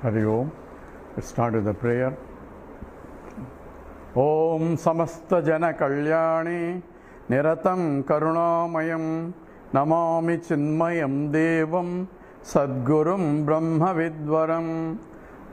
Hari Om. Let's start with the prayer. Om Samasta Jana Kalyani Niratam Karunamayam Namami Chinmayam Devam Sadgurum Brahma Vidvaram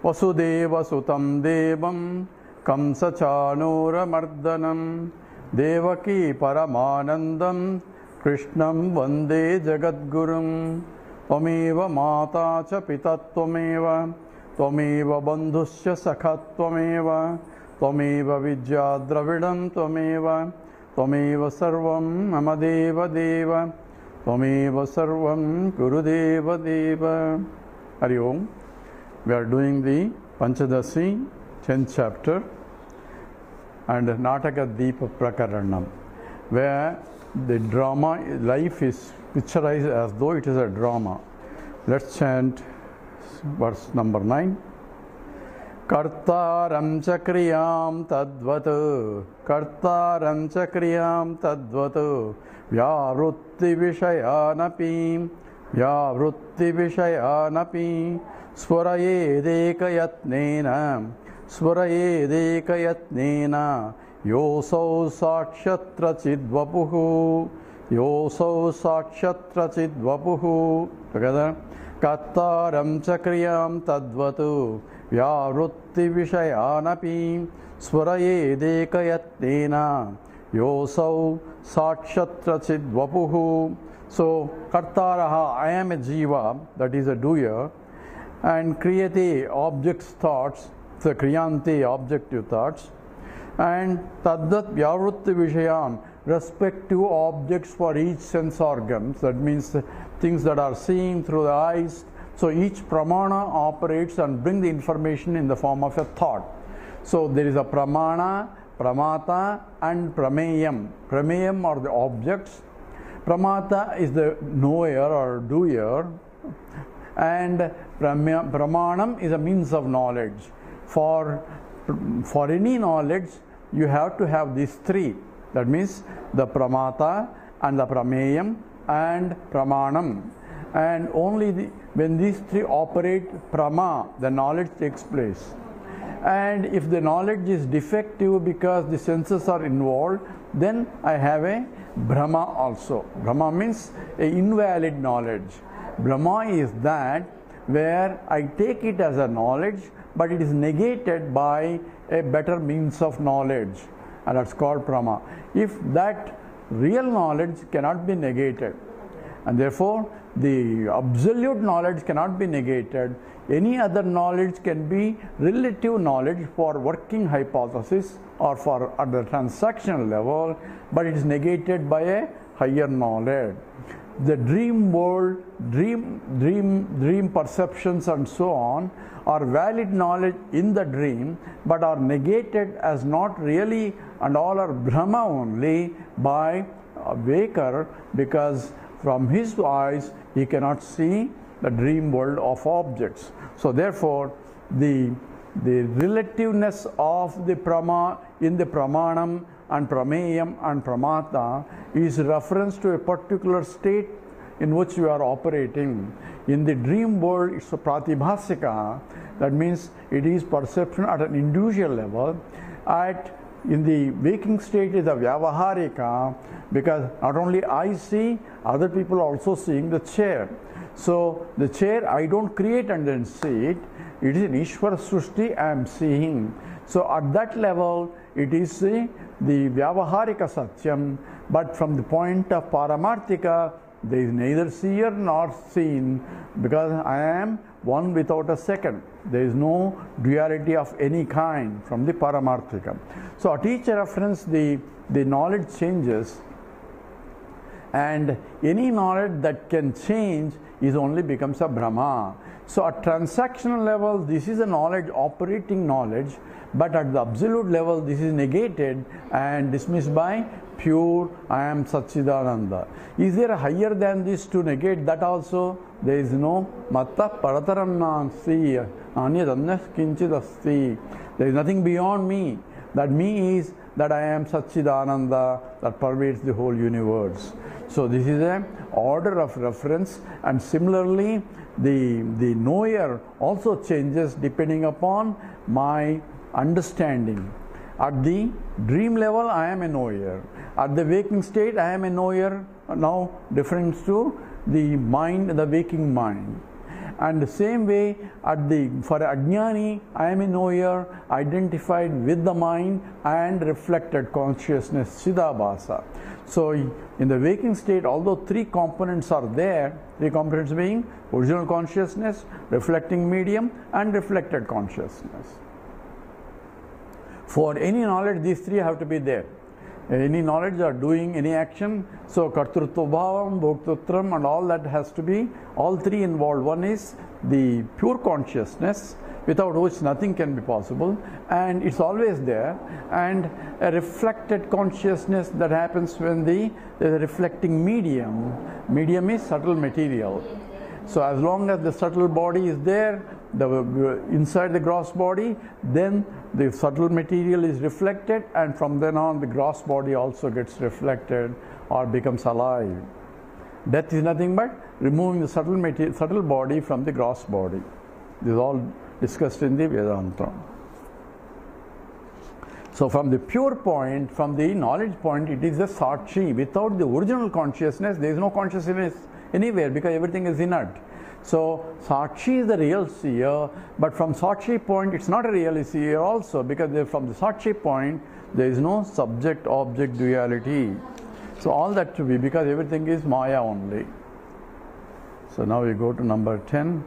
Vasudeva Sutam Devam Kamsa Chanura Mardanam Devaki Paramanandam Krishnam Vande Jagadgurum Tvameva Mata Cha Pita Tvameva Tvameva Bandhusya Sakha Tvameva Tvameva Vidya Dravidam Tvameva Tvameva Sarvam Mama Deva Deva Tvameva Sarvam Gurudeva Deva. Hari Om. We are doing the Panchadasi, 10th chapter, and Nataka Deepa Prakaranam, where the drama, life is picturized as though it is a drama. Let's chant verse number 9. Kartaram chakriyam tadvat Kartaram chakriyam tadvat Vyavrutti vishayanapi Vyavrutti vishayanapi Swarayedekayatnena Swarayedekayatnena Yosau sakshatra chidvapuhu Yosau sakshatra chidvapuhu. Together. Kartaram chakriyam tadvatu Vyavrutti vishayanapi Swarayedekayatnena Yosau sakshatra chidvapuhu. So, Kartaraha, I am a jiva, that is a doer, and Kriyate, objects, thoughts, so Kriyante, objective thoughts, and Tadvat Vyavrutti Vishayam, respective objects for each sense organs, that means things that are seen through the eyes. So each pramana operates and brings the information in the form of a thought. So there is a pramana, pramata and prameyam. Prameyam are the objects, pramata is the knower or doer, and pramanam is a means of knowledge. For any knowledge, you have to have these three. That means the pramata and the prameyam and pramanam. And only when these three operate, prama, the knowledge takes place. And if the knowledge is defective because the senses are involved, then I have a Brahma also. Brahma means a invalid knowledge. Brahma is that where I take it as a knowledge, but it is negated by a better means of knowledge, and that's called Brahma. If that real knowledge cannot be negated, and therefore the absolute knowledge cannot be negated, any other knowledge can be relative knowledge for working hypothesis or for at the transactional level, but it is negated by a higher knowledge. The dream world, dream perceptions and so on are valid knowledge in the dream, but are negated as not really and all are Brahma only by a waker, because from his eyes he cannot see the dream world of objects. So therefore the relativeness of the prama in the pramanam and prameyam and pramata is reference to a particular state in which you are operating. In the dream world, it's a pratibhasika, that means it is perception at an individual level. In the waking state is a vyavaharika, because not only I see, other people also seeing the chair. So the chair I don't create and then see it, it is an Ishvara Srushti I am seeing. So at that level, it is the vyavaharika satyam, but from the point of paramarthika, there is neither seer nor seen, because I am one without a second. There is no duality of any kind from the paramarthika. So at each reference, the knowledge changes, and any knowledge that can change is only becomes a Brahma. So at transactional level, this is a knowledge, operating knowledge, but at the absolute level, this is negated and dismissed by pure I am Satchidananda. Is there a higher than this to negate that also? There is no Matta Parataram Nansi Anyadanya Kinchidasti. There is nothing beyond me. That me is that I am Satchidananda that pervades the whole universe. So this is an order of reference, and similarly the knower also changes depending upon my understanding. At the dream level, I am a knower. At the waking state, I am a knower. Now, difference to the mind, the waking mind. And the same way, for Ajnani, I am a knower identified with the mind and reflected consciousness, Chidabhasa. So, in the waking state, although three components are there, three components being original consciousness, reflecting medium, and reflected consciousness. For any knowledge, these three have to be there. Any knowledge or doing any action, so kartrutva bhavam, bhoktutram, and all that has to be, all three involved. One is the pure consciousness, without which nothing can be possible, and it's always there, and a reflected consciousness that happens when there's a reflecting medium. Medium is subtle material. So as long as the subtle body is there, inside the gross body, then the subtle material is reflected, and from then on the gross body also gets reflected or becomes alive. Death is nothing but removing the subtle body from the gross body. This is all discussed in the Vedanta. So from the pure point, from the knowledge point, it is a Sakshi. Without the original consciousness, there is no consciousness anywhere because everything is inert. So Sakshi is the real seer, but from Sakshi point, it's not a real seer also, because from the Sakshi point, there is no subject-object duality. So all that to be, because everything is Maya only. So now we go to number 10.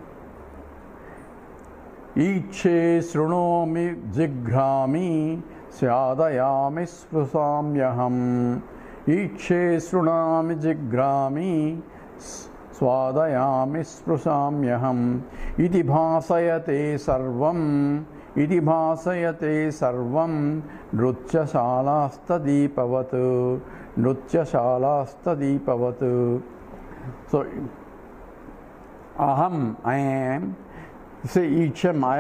Iche srunomi jigrami syadayami sprusamyaham. Iche srunami jigrami swadayami sprusamyaham. Iti bhasayate sarvam. Iti bhasayate sarvam. Nrutya shalasthadipavatu. Nrutya shalasthadipavatu. So aham, I am. Say Ichem, I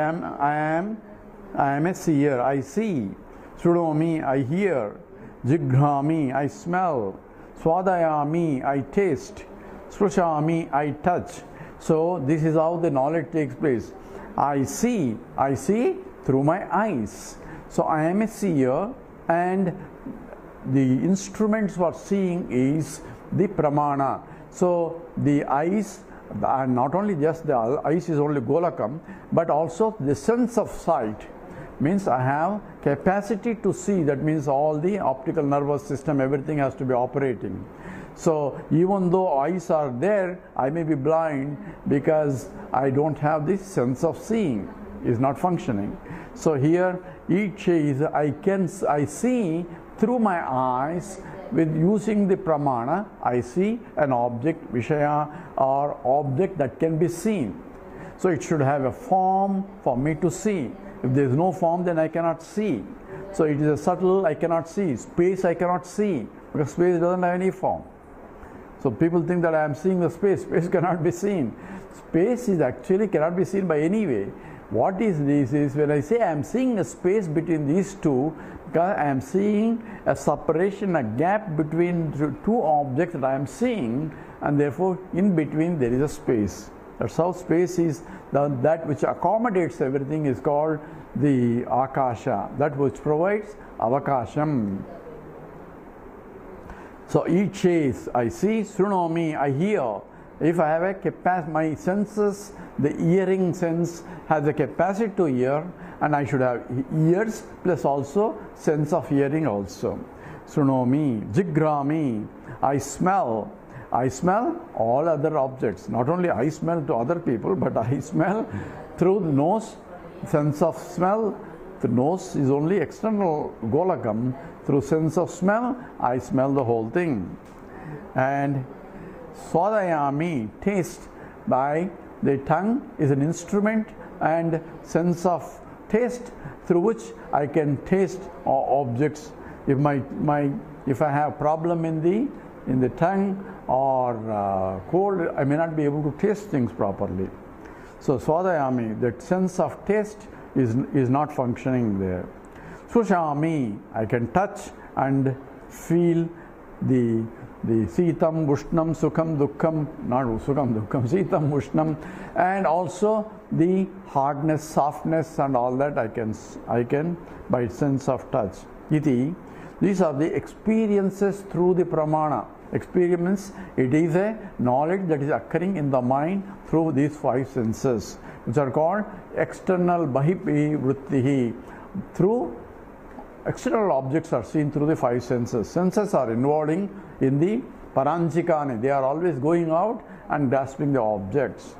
am a seer, I see. Srunomi, I hear. Jigrami, I smell. Swadayami, I taste. Sprushami, I touch. So this is how the knowledge takes place. I see through my eyes. So I am a seer, and the instruments for seeing is the pramana. So the eyes, and not only just the eyes is only golakam, but also the sense of sight means I have capacity to see. That means all the optical nervous system, everything has to be operating. So even though eyes are there, I may be blind because I don't have this sense of seeing, is not functioning. So here each is I see through my eyes. With using the pramana, I see an object, vishaya, or object that can be seen. So it should have a form for me to see. If there is no form, then I cannot see. So it is a subtle, I cannot see. Space, I cannot see, because space doesn't have any form. So people think that I am seeing the space. Space cannot be seen. Space is actually cannot be seen by any way. What is this is when I say I am seeing a space between these two, because I am seeing a separation, a gap between two objects that I am seeing, and therefore in between there is a space. That's how space is. That which accommodates everything is called the akasha, that which provides avakasham. So each is I see, srunomi, I hear. If I have a capacity, my senses, the hearing sense has a capacity to hear, and I should have ears plus also sense of hearing also. Srunomi, jigrami, I smell. I smell all other objects. Not only I smell to other people, but I smell through the nose, sense of smell. The nose is only external golakam. Through sense of smell, I smell the whole thing. And swadayami, taste, by the tongue is an instrument, and sense of taste through which I can taste objects. If if I have problem in the tongue or cold, I may not be able to taste things properly. So swadayami, that sense of taste is not functioning there. Sushami, I can touch and feel the the Sitam, Ushnam, Sukham, Dukkham, not Sukham, Dukkham, Sitam, Ushnam, and also the hardness, softness, and all that I can by sense of touch. Iti, these are the experiences through the pramana. Experiments, it is a knowledge that is occurring in the mind through these five senses, which are called external bahipi vrittihi. Through external objects are seen through the five senses. Senses are involving in the paranchikani. They are always going out and grasping the objects.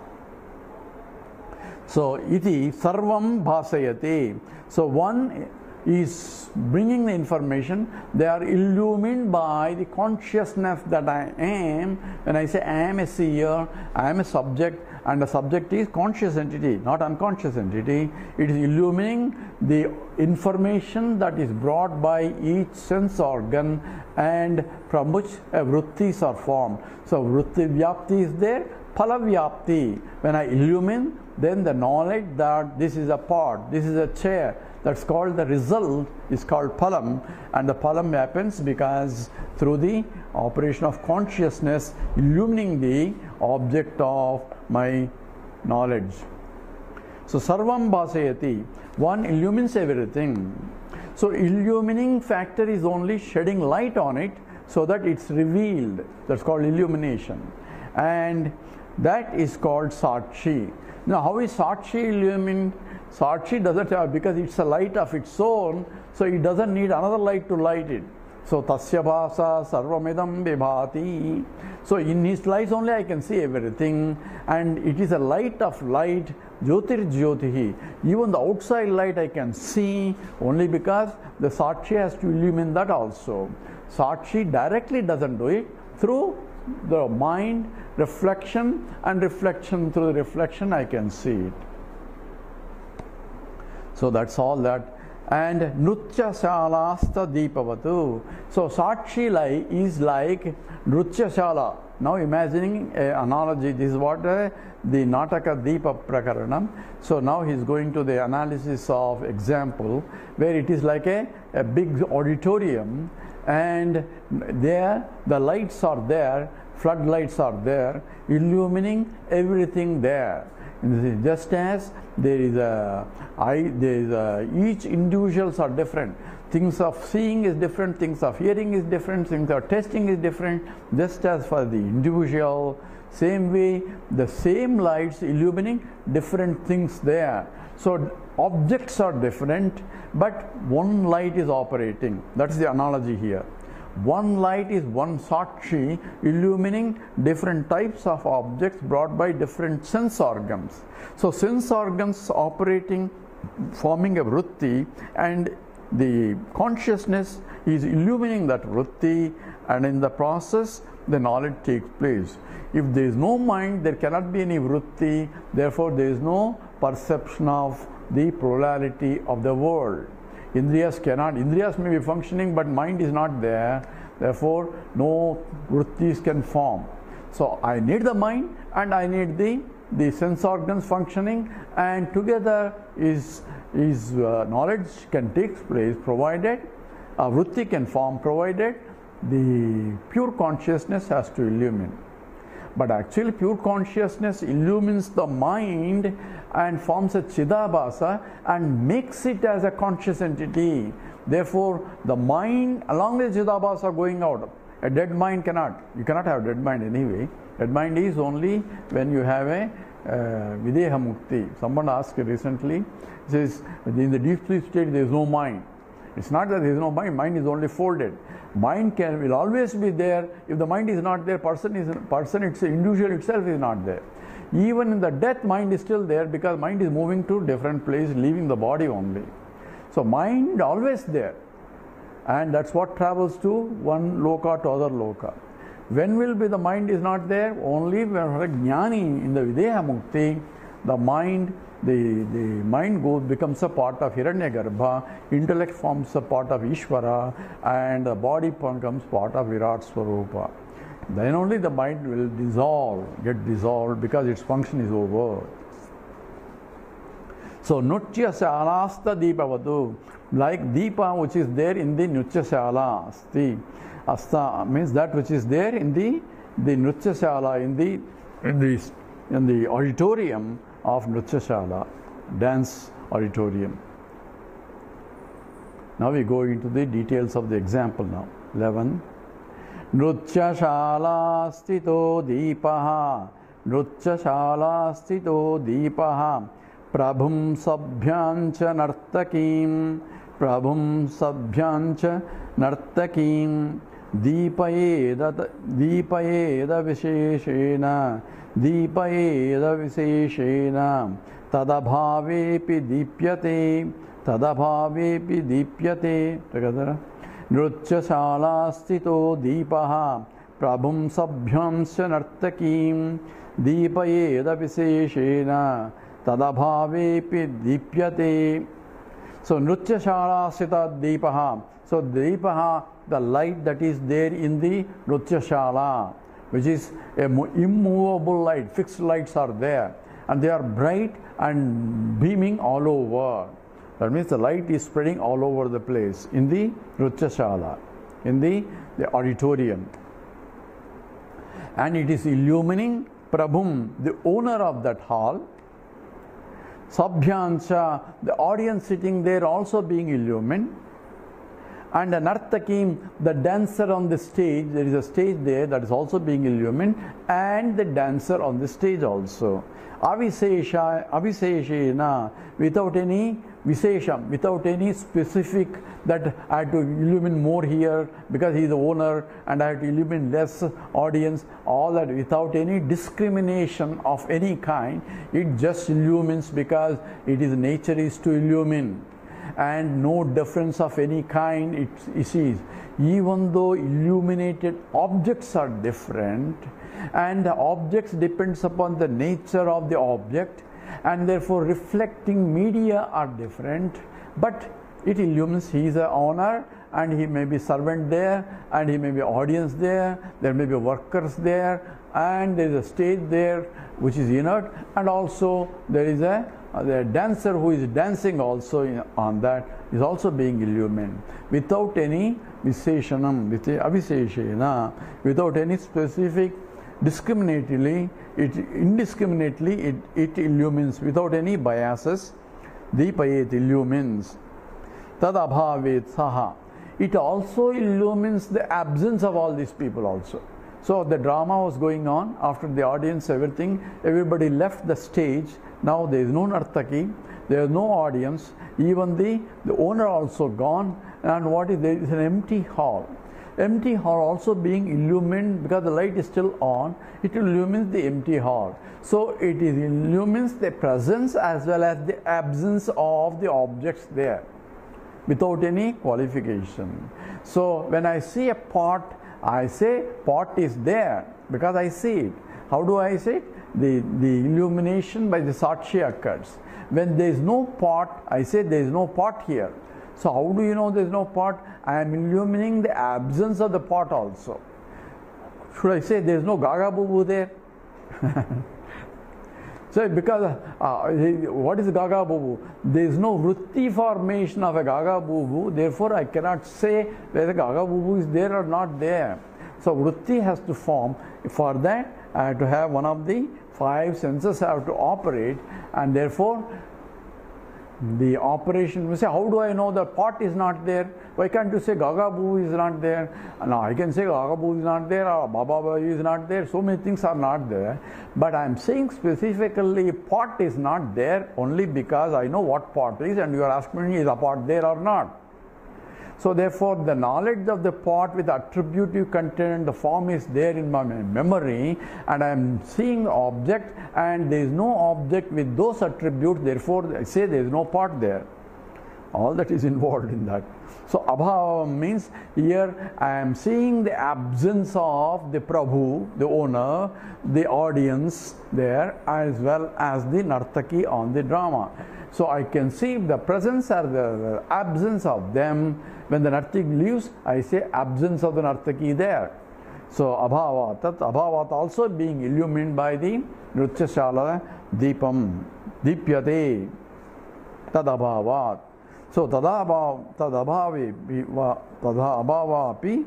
So, iti sarvam bhasayati. So, one is bringing the information. They are illumined by the consciousness that I am. When I say I am a seer, I am a subject, and the subject is conscious entity, not unconscious entity. It is illumining the information that is brought by each sense organ and from which vrittis are formed. So vritti vyapti is there, phala vyapti. When I illumine, then the knowledge that this is a pot, this is a chair, that's called the result, is called phalam, and the phalam happens because through the operation of consciousness illumining the object of my knowledge. So sarvam bhasayati, one illumines everything. So illumining factor is only shedding light on it so that it's revealed. That's called illumination, and that is called sakshi. Now how is sakshi illumined? Sakshi doesn't have, because it's a light of its own, so it doesn't need another light to light it. So tasya bhasa sarvamidam vibhati. So in his light only I can see everything, and it is a light of light, jyotir jyotihi. Even the outside light I can see only because the sakshi has to illumine that also. Sakshi directly doesn't do it. Through the mind, reflection, and reflection through the reflection I can see it. So that's all that. And Nritya Shalasta Deepavatu. So Sakshi is like Nritya Shala. Now imagining an analogy, this is what the Nataka Deepa Prakaranam. So now he's going to the analysis of example where it is like a big auditorium, and there the lights are there, floodlights are there, illumining everything there. Just as there is each individuals are different. Things of seeing is different, things of hearing is different, things of tasting is different. Just as for the individual, same way the same lights illumining different things there. So objects are different, but one light is operating. That's the analogy here. One light is one sakshi illumining different types of objects brought by different sense organs. So sense organs operating, forming a vritti, and the consciousness is illumining that vritti, and in the process the knowledge takes place. If there is no mind, there cannot be any vritti, therefore there is no perception of the plurality of the world. Indriyas may be functioning, but mind is not there, therefore no vrittis can form. So I need the mind and I need the sense organs functioning, and together is knowledge can take place provided a vritti can form, provided the pure consciousness has to illumine. But actually pure consciousness illumines the mind and forms a chidabhasa and makes it as a conscious entity. Therefore the mind along with chidabhasa going out. A dead mind you cannot have dead mind anyway. Dead mind is only when you have a videha mukti. Someone asked recently, says in the deep sleep state there is no mind. It's not that there is no mind, mind is only folded. Mind will always be there. If the mind is not there, individual itself is not there. Even in the death, mind is still there because mind is moving to different place, leaving the body only. So mind always there, and that's what travels to one loka to other loka. When will be the mind is not there? Only when jnani in the videha mukti, the mind becomes a part of Hiranyagarbha, intellect forms a part of Ishvara, and the body becomes part of Virat Swarupa. Then only the mind will get dissolved because its function is over. So Nritya Shalasta Deepavatu, like Deepa which is there in the Nritya Shala, Asta means that which is there in the Nrutyashala, in the auditorium of Nrutyashala, dance auditorium. Now we go into the details of the example now. 11. Nrutyashala stito deepaha, Nrutyashala stito deepaha, Prabhum sabhyancha nartakim, Prabhum sabhyancha nartakim, Deepayeda visheshena, Deepayeda visheshena, Tadabhavepi deepyate, Tadabhavepi deepyate. Together. Nrutyashala stito deepaha, Prabhum sabhyamsya nartakim, Deepayeda visheshena, Tadabhavepi deepyate. So Nrutyashala stita deepaha. So deepaha, the light that is there in the Nrutyashala, which is an immovable light, fixed lights are there, and they are bright and beaming all over. That means the light is spreading all over the place in the Nrutyashala, in the auditorium. And it is illumining Prabhum, the owner of that hall. Sabhyancha, the audience sitting there also being illumined. And the Nartakim, the dancer on the stage, there is a stage there that is also being illumined, and the dancer on the stage also. Avisheshena, without any Vishesham, without any specific that I have to illumine more here because he is the owner and I have to illumine less audience, all that without any discrimination of any kind. It just illumines because it is nature is to illumine, and no difference of any kind it sees. Even though illuminated objects are different, and the objects depends upon the nature of the object, and therefore reflecting media are different, but it illumines. He is the owner, and he may be servant there, and he may be audience there, there may be workers there, and there is a stage there which is inert, and also there is the dancer who is dancing also on that is also being illumined without any Visheshanam, Avisheshena, without any specific indiscriminately it illumines without any biases. Deepayet illumines. Tadabhavet saha. It also illumines the absence of all these people also. So the drama was going on, after the audience, everybody left the stage. Now there is no Nartaki, there is no audience, even the owner also gone, and there is an empty hall. Empty hall also being illumined because the light is still on, it illumines the empty hall. So it illumines the presence as well as the absence of the objects there without any qualification. So when I see a pot, I say pot is there because I see it. How do I say it? The illumination by the Sakshi occurs. When there is no pot, I say there is no pot here. So how do you know there is no pot? I am illumining the absence of the pot also. Should I say there is no Gaga Bubu there? So because what is Gaga Bubu? There is no Vritti formation of a Gaga Bubu, therefore I cannot say whether Gaga Bubu is there or not there. So Vritti has to form. For that I have to have one of the 5 senses have to operate, and therefore the operation, we say, how do I know the pot is not there? Why can't you say Gaga Boo is not there? Now I can say Gaga Boo is not there, or Baba is not there, so many things are not there. But I am saying specifically pot is not there only because I know what pot is, and you are asking me is a pot there or not. So therefore the knowledge of the pot with attributive content, the form is there in my memory, and I am seeing the object, and there is no object with those attributes, therefore I say there is no pot there. All that is involved in that. So abhava means here I am seeing the absence of the Prabhu, the owner, the audience there, as well as the Nartaki on the drama. So I can see the presence or the absence of them. When the Nartaki leaves, I say absence of the Nartaki there. So abhava, tat abhavat also being illumined by the Nrutyashala Deepam, Deepyate, tad abhavat. So tadabhavapi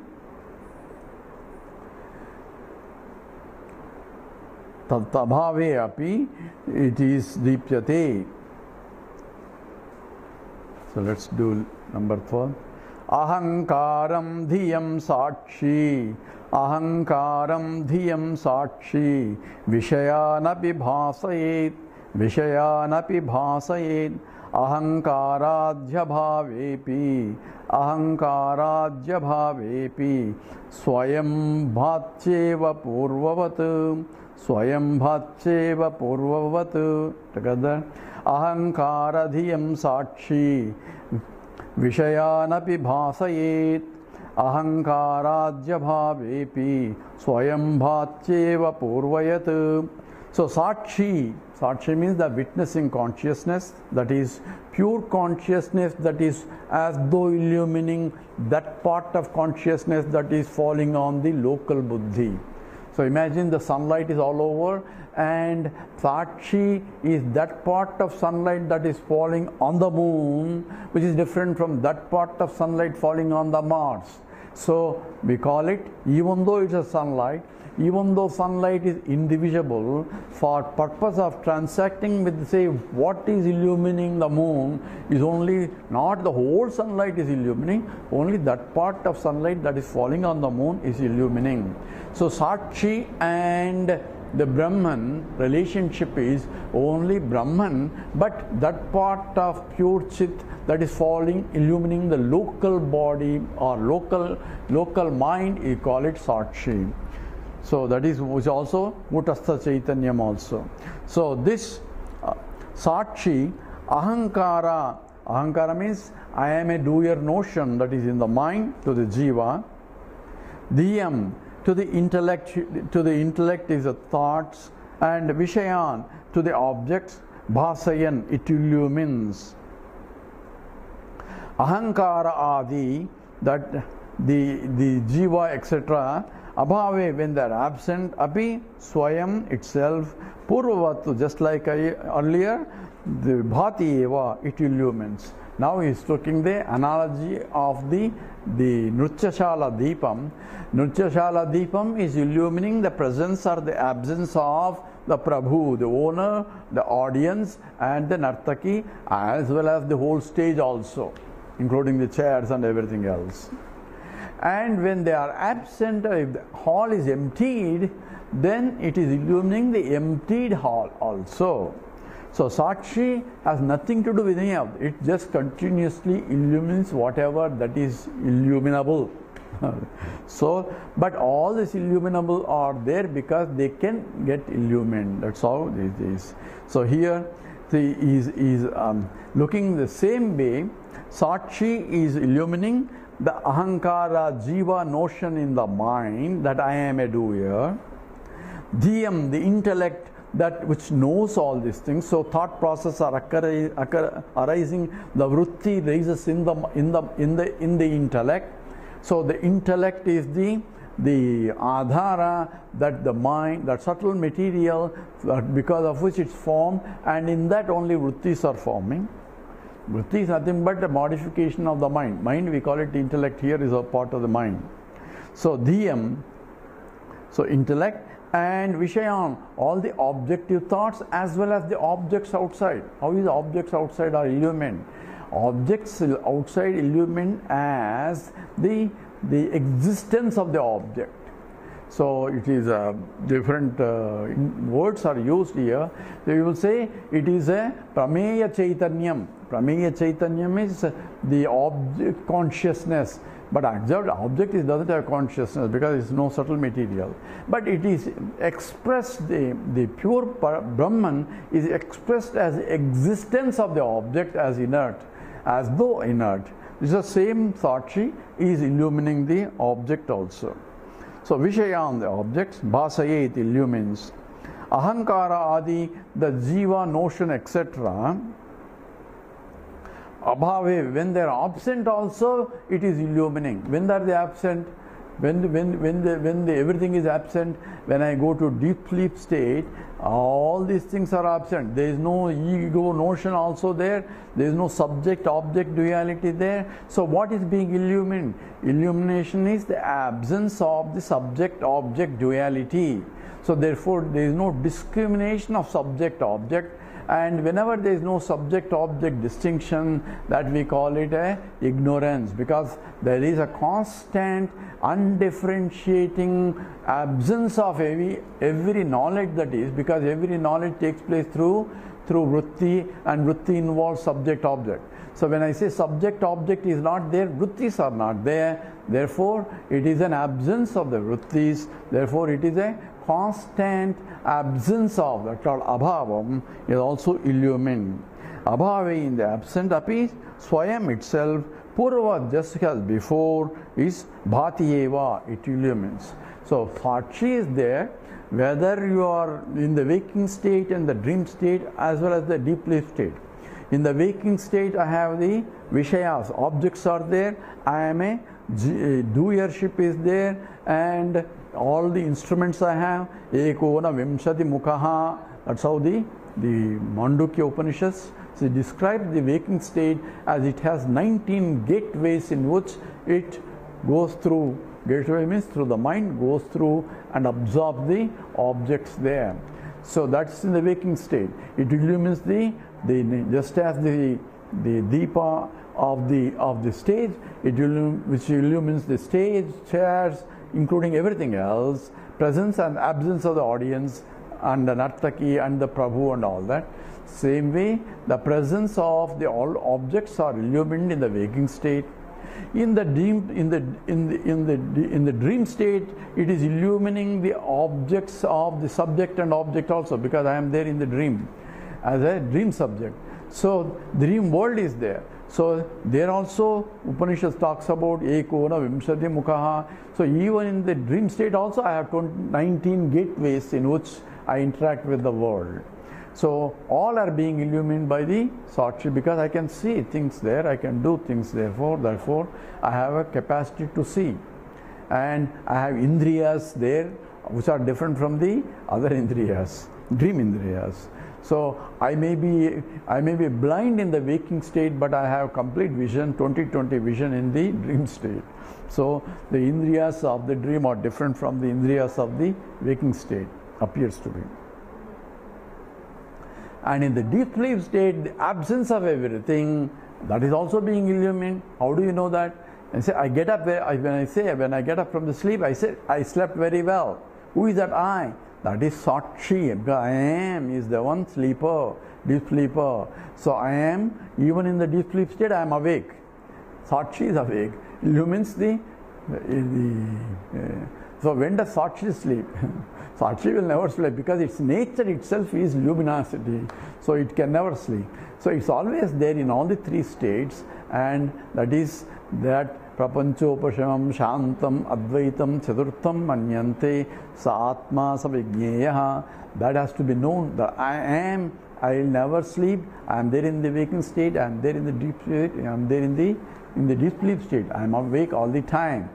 Abhave api it is Deepyate. So let's do number 12. Ahankaram dhiyam sakshi, ahankaram dhiyam sakshi, vishayanapi bhasayet, vishayanapi bhasayet, ahankaradhya bhavepi, ahankaradhya bhavepi, swayam bhatcheva purvavat, swayam bhatcheva purvavat. Together. Ahankaradhiyam sakshi, vishayanapi bhasayet, ahankaradhya bhavepi, swayam bhatcheva purvayat. So sakshi means the witnessing consciousness, that is pure consciousness, that is as though illumining that part of consciousness that is falling on the local buddhi. So imagine the sunlight is all over, and Sakshi is that part of sunlight that is falling on the moon, which is different from that part of sunlight falling on the Mars. So we call it, even though it's a sunlight, even though sunlight is indivisible, for purpose of transacting with, say, what is illumining the moon is only not the whole sunlight is illumining, only that part of sunlight that is falling on the moon is illumining. So Sakshi and the Brahman relationship is only Brahman, but that part of pure Chit that is falling, illumining the local body or local mind, you call it Sakshi. So that is which also Kutastha Chaitanyam also. So this Sakshi, Ahankara means I am a doer notion that is in the mind to the Jiva. Dhyam, to the intellect is the thoughts, and Vishayan to the objects, Bhasayan, it illumines. Ahankara Adi, that the Jiva etc. Abhave, when they are absent, Api Swayam itself, Purvavatu, just like earlier, the Bhati Eva, it illumines. Now he is taking the analogy of the Nrutyashala Deepam. Nrutyashala Deepam is illumining the presence or the absence of the Prabhu, the owner, the audience, and the Nartaki, as well as the whole stage also, including the chairs and everything else. And when they are absent, if the hall is emptied, then it is illumining the emptied hall also. So Sakshi has nothing to do with any of it. It just continuously illumines whatever that is illuminable. So, but all this illuminable are there because they can get illumined. That's how it is. So here he is looking the same way. Sakshi is illumining the Ahankara Jiva notion in the mind that I am a doer. Dhyam, the intellect that which knows all these things. So thought process are arising. The vritti raises in the intellect. So the intellect is the adhara, that the mind, that subtle material because of which it's formed, and in that only vrittis are forming. Vritti is nothing but a modification of the mind. Mind, we call it intellect, here is a part of the mind. So dhyam, so intellect, and Vishayan, all the objective thoughts as well as the objects outside. How is the objects outside are illumined? Objects outside illumined as the existence of the object. So it is different words are used here. So you will say it is a Prameya Chaitanyam. Prameya Chaitanyam is the object consciousness. But observed object doesn't have consciousness because it's no subtle material. But it is expressed, the pure Brahman is expressed as existence of the object as inert, as though inert. It's the same Sakshi is illumining the object also. So Vishayan, the objects, Bhasayet, illumines. Ahankara Adi, the Jiva notion, etc. Abhave, when they are absent also, it is illumining. When are they absent? when everything is absent, when I go to deep sleep state, all these things are absent. There is no ego notion also there. There is no subject-object duality there. So what is being illumined? Illumination is the absence of the subject-object duality. So therefore, there is no discrimination of subject-object. And whenever there is no subject-object distinction, that we call it a ignorance, because there is a constant, undifferentiating absence of every knowledge that is, because every knowledge takes place through vritti, and vritti involves subject-object. So when I say subject-object is not there, vrittis are not there. Therefore, it is an absence of the vrittis. Therefore, it is a constant absence of, that called abhavam, is also illumined. Abhave in the absent api, swayam itself, purva just as before, is bhati eva, it illumines. So Sakshi is there, whether you are in the waking state and the dream state as well as the deep sleep state. In the waking state, I have the Vishayas, objects are there, I am a doership is there, and all the instruments I have, ekona vimshati mukhaha, that's how the Mandukya Upanishads describe the waking state as it has 19 gateways in which it goes through. Gateway means through the mind, goes through and absorbs the objects there. So that's in the waking state. It illumines just as the deepa of the stage, which illumines the stage, chairs, including everything else, presence and absence of the audience, and the Nartaki and the Prabhu and all that. Same way, the presence of the all objects are illumined in the waking state. In the dream state, it is illumining the objects of the subject and object also, because I am there in the dream as a dream subject. So dream world is there. So there also Upanishad talks about ekona vimshati mukhaha. So even in the dream state also, I have 19 gateways in which I interact with the world. So all are being illumined by the Sakshi, because I can see things there, I can do things therefore I have a capacity to see. And I have Indriyas there, which are different from the other Indriyas, dream Indriyas. So I may be blind in the waking state, but I have complete vision, 20/20 vision in the dream state. So the Indriyas of the dream are different from the Indriyas of the waking state, appears to be. And in the deep sleep state, the absence of everything, that is also being illumined. How do you know that? And say, I get up when I get up from the sleep, I say, I slept very well. Who is that I? That is Sakshi. I am is the one sleeper, deep sleeper. So I am, even in the deep sleep state, I am awake. Sakshi is awake, illumines so when does Sakshi sleep? Sakshi will never sleep, because its nature itself is luminosity. So it can never sleep. So it's always there in all the three states, and that is that prapanchopashamam shantam advaitam chaturtham manyante sa atma savigneyaha. That has to be known, that I am, I will never sleep, I am there in the waking state, I am there in the deep state, I am there in the deep sleep state, I am awake all the time.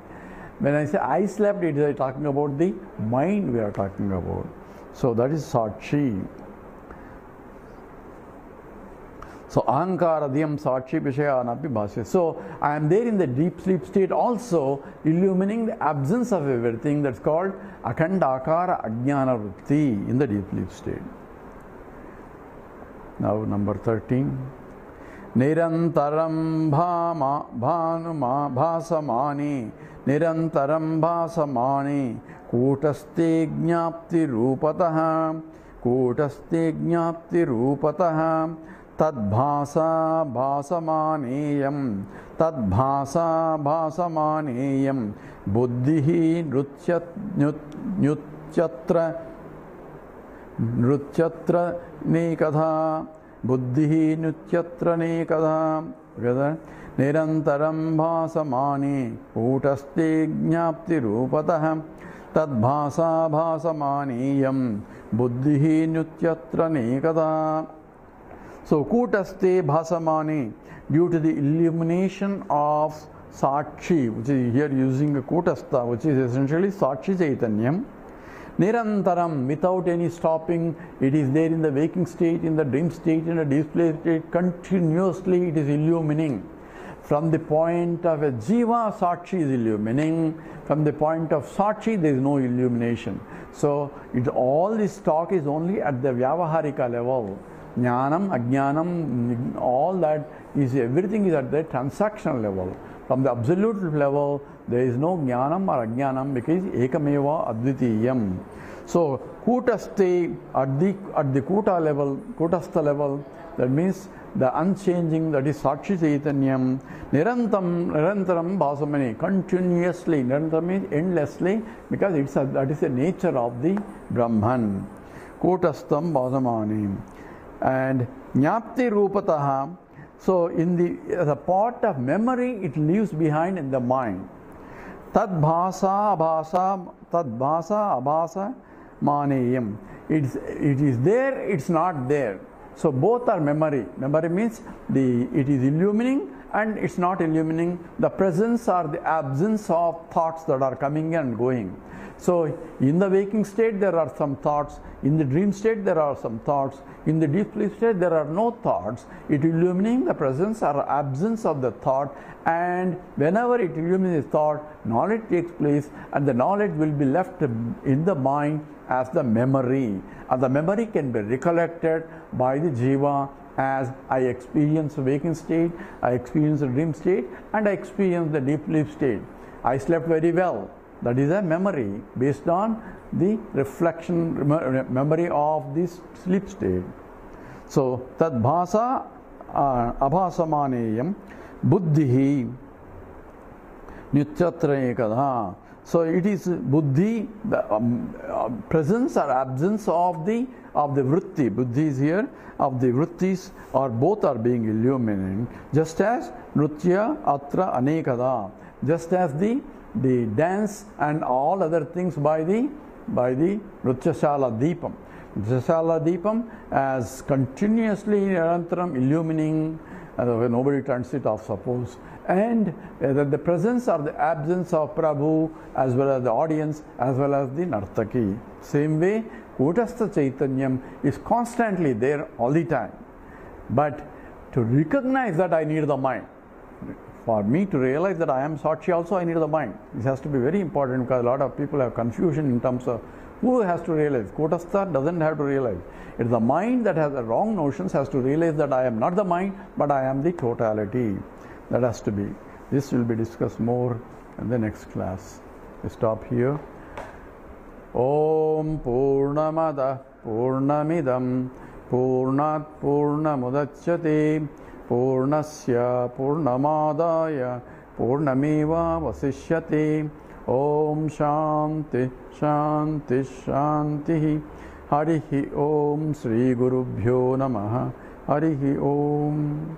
When I say I slept, it is talking about the mind we are talking about. So that is Sakshi. So Ahankara Dhyam Sakshi Vishayanapi Bhasya. So I am there in the deep sleep state also, illumining the absence of everything. That's called Akhandakara Ajnana Vritti in the deep sleep state. Now number 13. Nirantaram bhanuma bhasamani Nirantaram bhasamani Kutaste jnapti rupataha Kutaste jnapti rupataha Tadbhasa bhasamaneyam Tadbhasa bhasamaneyam Buddhihi nrutyatra nekadha Buddhihi nrutyatra nekadha Nirantaram bhasamani Kutaste jnapti rupataha Tadbhasa bhasamaneyam Buddhihi nrutyatra nekadha. So, Kutaste bhasamani, due to the illumination of Sakshi, which is here using a Kutastha, which is essentially Sakshi Chaitanyam. Nirantaram, without any stopping, it is there in the waking state, in the dream state, in the deep sleep state, continuously it is illumining. From the point of a Jiva, Sakshi is illumining. From the point of Sakshi, there is no illumination. So, all this talk is only at the Vyavaharika level. Jnanam, Ajnanam, all that is, everything is at the transactional level. From the absolute level, there is no Jnanam or Ajnanam because Ekameva Advitiyam. So, Kutaste at the Kuta level, Kutastha level, that means the unchanging, that is Sakshi Chaitanyam, Nirantaram Bhasamani, continuously, Nirantaram means endlessly, because that is the nature of the Brahman. Kutastham Bhasamani. And Jnapti Rupataha, so in the part of memory, it leaves behind in the mind. Tad Bhasa Abhasa Maneyam. It is there, it's not there. So both are memory. Memory means it is illumining and it's not illumining. The presence or the absence of thoughts that are coming and going. So in the waking state there are some thoughts. In the dream state there are some thoughts. In the deep sleep state there are no thoughts. It illumining the presence or absence of the thought, and whenever it illumines the thought, knowledge takes place, and the knowledge will be left in the mind as the memory. And the memory can be recollected by the Jiva as I experience the waking state, I experience the dream state, and I experience the deep sleep state. I slept very well. That is a memory based on the reflection, memory of this sleep state. So, tad bhasa abhasamaneyam buddhihi nityatra ekadha. So it is buddhi, the presence or absence of the vritti. Buddhi is here, of the vrittis, or both are being illuminated. Just as nritya atra anekada, just as the dance and all other things by the Nrityashala Deepam. Nrityashala Deepam as continuously Nirantaram illumining, nobody turns it off, suppose. And the presence or the absence of Prabhu, as well as the audience, as well as the Nartaki. Same way, Kutastha Chaitanyam is constantly there all the time. But to recognize that, I need the mind. For me to realize that I am Sakshi also, I need the mind. This has to be very important, because a lot of people have confusion in terms of who has to realize. Kutastha doesn't have to realize. It's the mind that has the wrong notions, has to realize that I am not the mind, but I am the totality. That has to be. This will be discussed more in the next class. We stop here. Om Purnamada Purnamidam Purnat Purnamudachyate Purnasya Purnamadaya Purnameva Vasishyate. Om Shanti Shanti Shanti. Harihi Om Sri Gurubhyo Namaha. Harihi Om.